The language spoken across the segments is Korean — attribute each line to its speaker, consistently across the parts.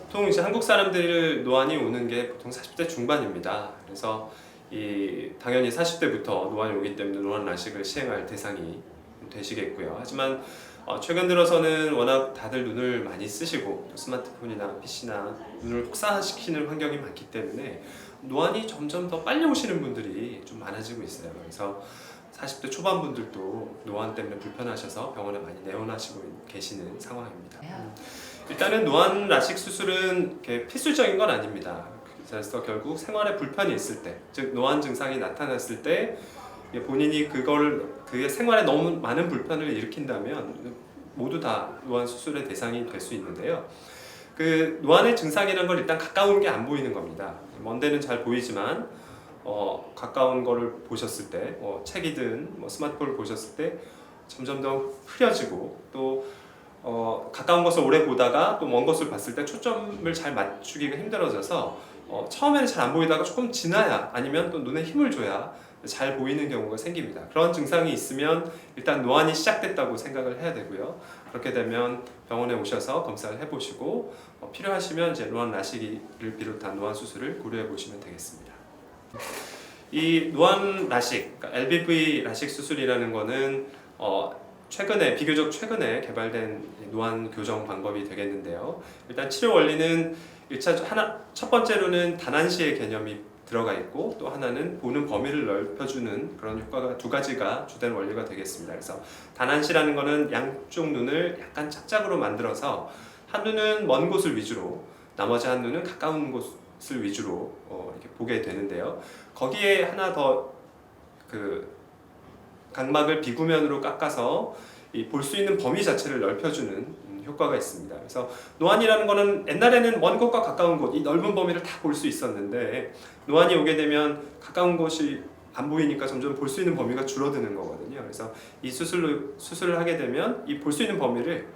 Speaker 1: 보통 이제 한국 사람들 노안이 오는 게 보통 40대 중반입니다. 그래서 당연히 40대부터 노안이 오기 때문에 노안 라식을 시행할 대상이 되시겠고요. 하지만 최근 들어서는 워낙 다들 눈을 많이 쓰시고 스마트폰이나 PC나 눈을 혹사시키는 환경이 많기 때문에 노안이 점점 더 빨리 오시는 분들이 좀 많아지고 있어요. 그래서 40대 초반 분들도 노안 때문에 불편하셔서 병원에 많이 내원하시고 계시는 상황입니다. 일단은 노안 라식 수술은 필수적인 건 아닙니다. 그래서 결국 생활에 불편이 있을 때, 즉 노안 증상이 나타났을 때 본인이 그게 생활에 너무 많은 불편을 일으킨다면 모두 다 노안 수술의 대상이 될 수 있는데요. 그 노안의 증상이라는 걸 일단 가까운 게 안 보이는 겁니다. 먼 데는 잘 보이지만 가까운 거를 보셨을 때, 책이든 스마트폰을 보셨을 때 점점 더 흐려지고 또 가까운 것을 오래 보다가 또 먼 것을 봤을 때 초점을 잘 맞추기가 힘들어져서 처음에는 잘 안 보이다가 조금 지나야 아니면 또 눈에 힘을 줘야 잘 보이는 경우가 생깁니다. 그런 증상이 있으면 일단 노안이 시작됐다고 생각을 해야 되고요. 그렇게 되면 병원에 오셔서 검사를 해보시고 필요하시면 이제 노안 라식을 비롯한 노안 수술을 고려해 보시면 되겠습니다. 이 노안 라식, 그러니까 LBV 라식 수술이라는 거는 비교적 최근에 개발된 노안 교정 방법이 되겠는데요. 일단 치료 원리는 첫 번째로는 다난시의 개념이 들어가 있고 또 하나는 보는 범위를 넓혀주는 그런 효과가 두 가지가 주된 원리가 되겠습니다. 그래서 다난시라는 거는 양쪽 눈을 약간 착작으로 만들어서 한 눈은 먼 곳을 위주로 나머지 한 눈은 가까운 곳을 위주로 이렇게 보게 되는데요. 거기에 하나 더 각막을 비구면으로 깎아서 볼 수 있는 범위 자체를 넓혀주는 효과가 있습니다. 그래서 노안이라는 거는 옛날에는 먼 곳과 가까운 곳, 이 넓은 범위를 다 볼 수 있었는데 노안이 오게 되면 가까운 곳이 안 보이니까 점점 볼 수 있는 범위가 줄어드는 거거든요. 그래서 이 수술을 하게 되면 이 볼 수 있는 범위를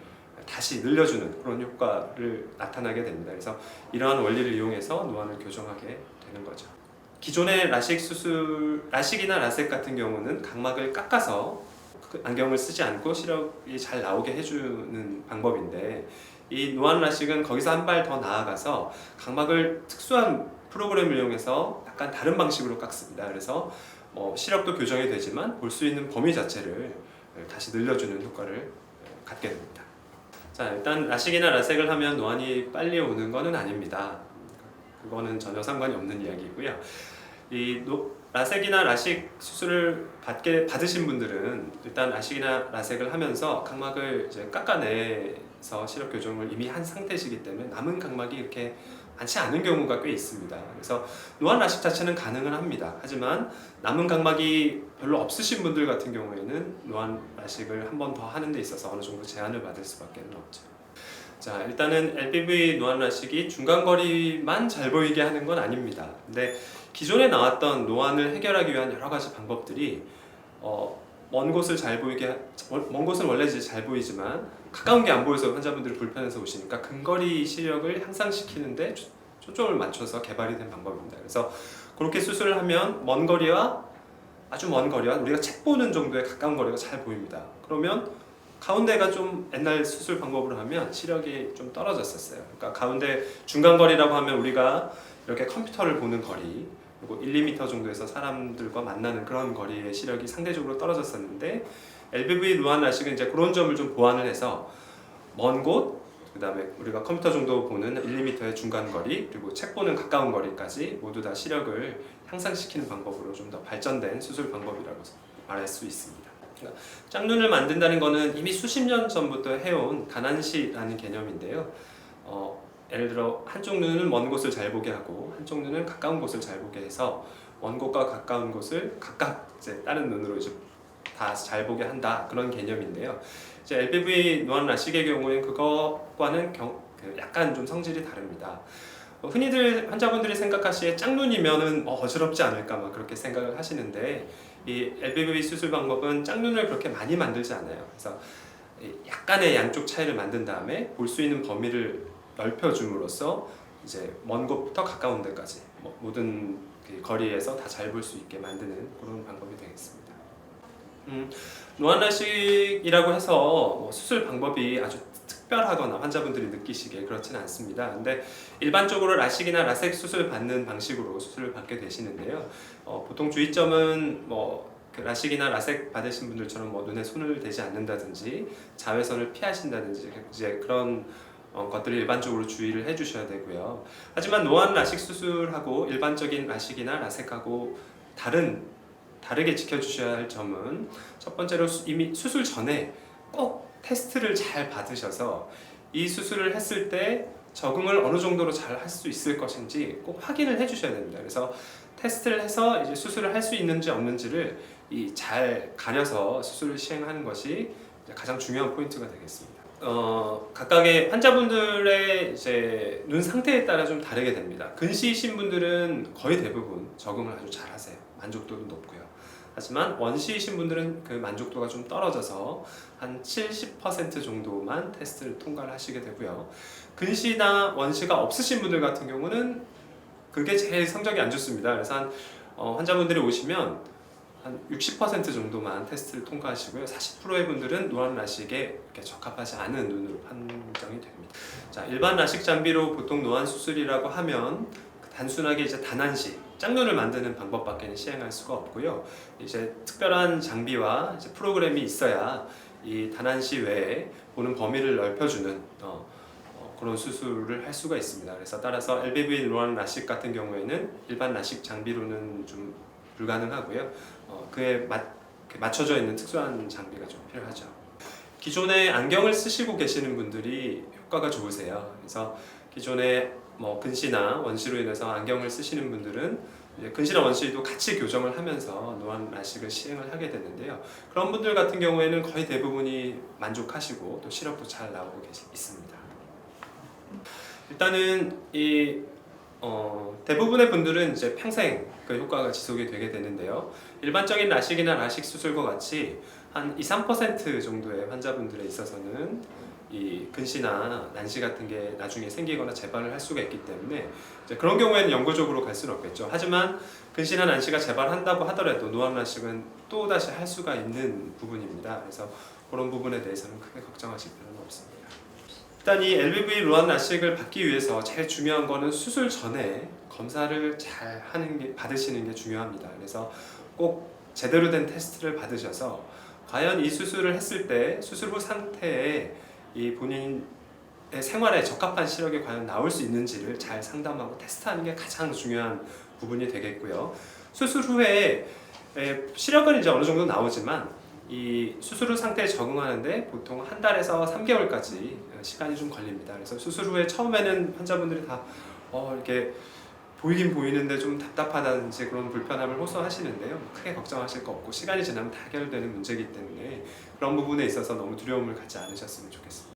Speaker 1: 다시 늘려주는 그런 효과를 나타나게 됩니다. 그래서 이러한 원리를 이용해서 노안을 교정하게 되는 거죠. 기존의 라식이나 라섹 같은 경우는 각막을 깎아서 안경을 쓰지 않고 시력이 잘 나오게 해주는 방법인데 이 노안 라식은 거기서 한 발 더 나아가서 각막을 특수한 프로그램을 이용해서 약간 다른 방식으로 깎습니다. 그래서 시력도 교정이 되지만 볼 수 있는 범위 자체를 다시 늘려주는 효과를 갖게 됩니다. 자, 일단 라식이나 라섹을 하면 노안이 빨리 오는 것은 아닙니다. 그거는 전혀 상관이 없는 이야기고요. 라섹이나 라식 수술을 받으신 분들은 일단 라식이나 라섹을 하면서 각막을 이제 깎아내서 시력 교정을 이미 한 상태시기 때문에 남은 각막이 이렇게 많지 않은 경우가 꽤 있습니다. 그래서 노안 라식 자체는 가능은 합니다. 하지만 남은 각막이 별로 없으신 분들 같은 경우에는 노안 라식을 한 번 더 하는 데 있어서 어느 정도 제한을 받을 수밖에 없죠. 자, 일단은 LBV 노안 라식이 중간거리만 잘 보이게 하는 건 아닙니다. 근데 기존에 나왔던 노안을 해결하기 위한 여러 가지 방법들이 먼 곳은 원래 이제 잘 보이지만 가까운 게 안 보여서 환자분들이 불편해서 오시니까 근거리 시력을 향상시키는데 초점을 맞춰서 개발이 된 방법입니다. 그래서 그렇게 수술을 하면 아주 먼 거리와 우리가 책 보는 정도의 가까운 거리가 잘 보입니다. 그러면 가운데가 좀 옛날 수술 방법으로 하면 시력이 좀 떨어졌었어요. 그러니까 가운데 중간거리라고 하면 우리가 이렇게 컴퓨터를 보는 거리 그리고 1~2m 정도에서 사람들과 만나는 그런 거리의 시력이 상대적으로 떨어졌었는데 LBV 노안 라식은 이제 그런 점을 좀 보완을 해서 먼 곳, 그 다음에 우리가 컴퓨터 정도 보는 1~2m의 중간거리 그리고 책 보는 가까운 거리까지 모두 다 시력을 향상시키는 방법으로 좀 더 발전된 수술 방법이라고 말할 수 있습니다. 짝눈을 만든다는 것은 이미 수십 년 전부터 해온 다난시라는 개념인데요. 예를 들어 한쪽 눈은 먼 곳을 잘 보게 하고 한쪽 눈은 가까운 곳을 잘 보게 해서 먼 곳과 가까운 곳을 각각 이제 다른 눈으로 이제 다 잘 보게 한다 그런 개념인데요. 이제 LBV 노안 라식의 경우에는 그것과는 약간 좀 성질이 다릅니다. 흔히들 환자분들이 생각하시기에 짝눈이면은 어지럽지 않을까 막 그렇게 생각을 하시는데 이 LBV 수술 방법은 짝눈을 그렇게 많이 만들지 않아요. 그래서 약간의 양쪽 차이를 만든 다음에 볼 수 있는 범위를 넓혀줌으로써 이제 먼 곳부터 가까운 데까지 모든 거리에서 다 잘 볼 수 있게 만드는 그런 방법이 되겠습니다. 노안 라식이라고 해서 수술 방법이 아주 특별하거나 환자분들이 느끼시기에 그렇지는 않습니다. 근데 일반적으로 라식이나 라섹 수술 받는 방식으로 수술을 받게 되시는데요. 보통 주의점은 그 라식이나 라섹 받으신 분들처럼 눈에 손을 대지 않는다든지 자외선을 피하신다든지 이제 그런 것들을 일반적으로 주의를 해주셔야 되고요. 하지만 노안 라식 수술하고 일반적인 라식이나 라섹하고 다르게 지켜주셔야 할 점은 첫 번째로 이미 수술 전에 꼭 테스트를 잘 받으셔서 이 수술을 했을 때 적응을 어느 정도로 잘 할 수 있을 것인지 꼭 확인을 해주셔야 됩니다. 그래서 테스트를 해서 이제 수술을 할 수 있는지 없는지를 잘 가려서 수술을 시행하는 것이 가장 중요한 포인트가 되겠습니다. 각각의 환자분들의 이제 눈 상태에 따라 좀 다르게 됩니다. 근시이신 분들은 거의 대부분 적응을 아주 잘 하세요. 만족도도 높고요. 하지만 원시이신 분들은 그 만족도가 좀 떨어져서 한 70% 정도만 테스트를 통과를 하시게 되고요. 근시나 원시가 없으신 분들 같은 경우는 그게 제일 성적이 안 좋습니다. 그래서 환자분들이 오시면 한 60% 정도만 테스트를 통과하시고요. 40%의 분들은 노안 라식에 이렇게 적합하지 않은 눈으로 판정이 됩니다. 자, 일반 라식 장비로 보통 노안 수술이라고 하면 단순하게 이제 단안시, 짝눈을 만드는 방법밖에는 시행할 수가 없고요. 이제 특별한 장비와 이제 프로그램이 있어야 이 단안시 외에 보는 범위를 넓혀주는 그런 수술을 할 수가 있습니다. 그래서 따라서 LBV 노안 라식 같은 경우에는 일반 라식 장비로는 좀 불가능하고요. 그에 맞춰져 있는 특수한 장비가 좀 필요하죠. 기존에 안경을 쓰시고 계시는 분들이 효과가 좋으세요. 그래서 기존에 근시나 원시로 인해서 안경을 쓰시는 분들은 이제 근시나 원시도 같이 교정을 하면서 노안 라식을 시행을 하게 되는데요. 그런 분들 같은 경우에는 거의 대부분이 만족하시고 또 시력도 잘 나오고 있습니다. 일단은 대부분의 분들은 이제 평생 그 효과가 지속이 되게 되는데요. 일반적인 라식이나 라식 수술과 같이 한 2~3% 정도의 환자분들에 있어서는 이 근시나 난시 같은 게 나중에 생기거나 재발을 할 수가 있기 때문에 이제 그런 경우에는 영구적으로 갈 수는 없겠죠. 하지만 근시나 난시가 재발한다고 하더라도 노안 라식은 또 다시 할 수가 있는 부분입니다. 그래서 그런 부분에 대해서는 크게 걱정하실 필요는 없습니다. 일단 이 LBV 노안 라식을 받기 위해서 제일 중요한 거는 수술 전에 검사를 잘 받으시는 게 중요합니다. 그래서 꼭 제대로 된 테스트를 받으셔서 과연 이 수술을 했을 때 수술 후 상태에 이 본인의 생활에 적합한 시력이 과연 나올 수 있는지를 잘 상담하고 테스트하는 게 가장 중요한 부분이 되겠고요. 수술 후에 시력은 이제 어느 정도 나오지만 이 수술 후 상태에 적응하는데 보통 한 달에서 3개월까지 시간이 좀 걸립니다. 그래서 수술 후에 처음에는 환자분들이 다 이렇게 보이긴 보이는데 좀 답답하다든지 그런 불편함을 호소하시는데요. 크게 걱정하실 거 없고 시간이 지나면 다 해결되는 문제이기 때문에 그런 부분에 있어서 너무 두려움을 갖지 않으셨으면 좋겠습니다.